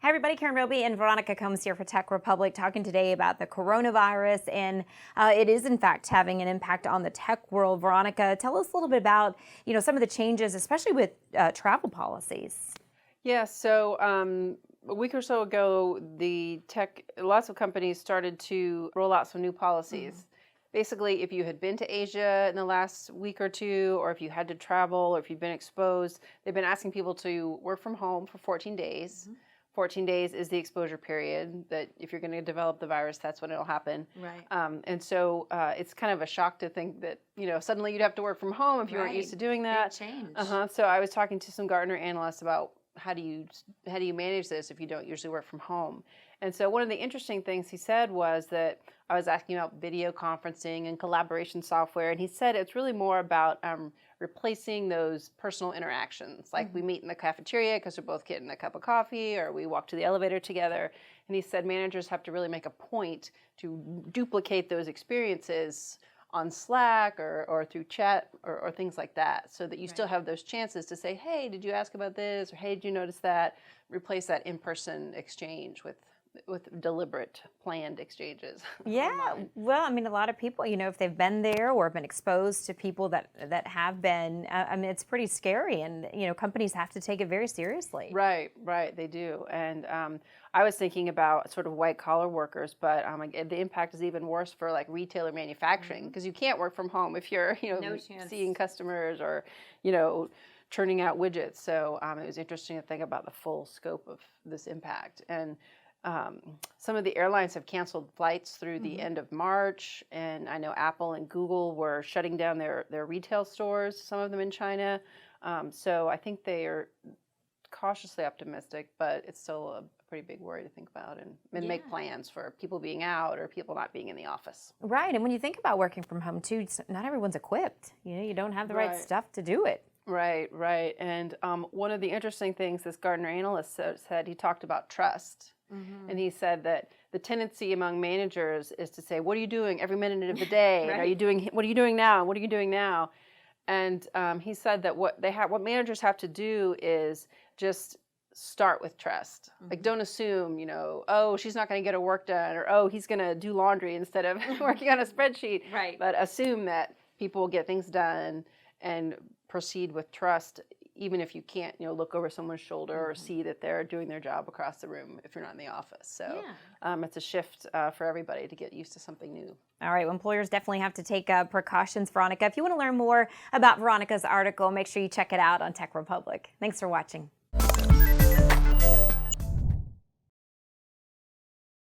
Hi everybody, Karen Roby and Veronica Combs here for Tech Republic, talking today about the coronavirus, and it is in fact having an impact on the tech world. Veronica, tell us a little bit about some of the changes, especially with travel policies. Yeah, so a week or so ago, lots of companies started to roll out some new policies. Basically, if you had been to Asia in the last week or two, or if you had to travel, or if you've been exposed, they've been asking people to work from home for 14 days. 14 days is the exposure period that if you're going to develop the virus, that's when it'll happen. Right. And so it's kind of a shock to think that, suddenly you'd have to work from home if you weren't used to doing that. Big change. So I was talking to some Gartner analysts about how do you manage this if you don't usually work from home. And so one of the interesting things he said was that I was asking about video conferencing and collaboration software, and he said it's really more about replacing those personal interactions. Like we meet in the cafeteria because we're both getting a cup of coffee, or we walk to the elevator together. And he said managers have to really make a point to duplicate those experiences on Slack or through chat or things like that, so that you still have those chances to say, hey, did you ask about this? Or hey, did you notice that? Replace that in-person exchange with deliberate, planned exchanges. Yeah, well, I mean, a lot of people, if they've been there or been exposed to people that have been, I mean, it's pretty scary, and companies have to take it very seriously. Right, they do. And I was thinking about sort of white collar workers, but the impact is even worse for like retail or manufacturing, because you can't work from home if you're No chance. seeing customers or churning out widgets. So it was interesting to think about the full scope of this impact. And some of the airlines have canceled flights through the end of March, and I know Apple and Google were shutting down their retail stores, some of them in China. So I think they are cautiously optimistic, but it's still a pretty big worry to think about and make plans for people being out or people not being in the office. Right, and when you think about working from home too, not everyone's equipped. You don't have the right stuff to do it. Right. And one of the interesting things this Gartner analyst said, he talked about trust. And he said that the tendency among managers is to say, what are you doing every minute of the day? Right. What are you doing now? What are you doing now? And he said that what managers have to do is just start with trust. Like, don't assume, oh, she's not going to get her work done, or oh, he's going to do laundry instead of working on a spreadsheet. Right. But assume that people will get things done and proceed with trust, even if you can't, look over someone's shoulder or see that they're doing their job across the room if you're not in the office. So it's a shift for everybody to get used to something new. All right, well, employers definitely have to take precautions, Veronica. If you want to learn more about Veronica's article, make sure you check it out on Tech Republic. Thanks for watching.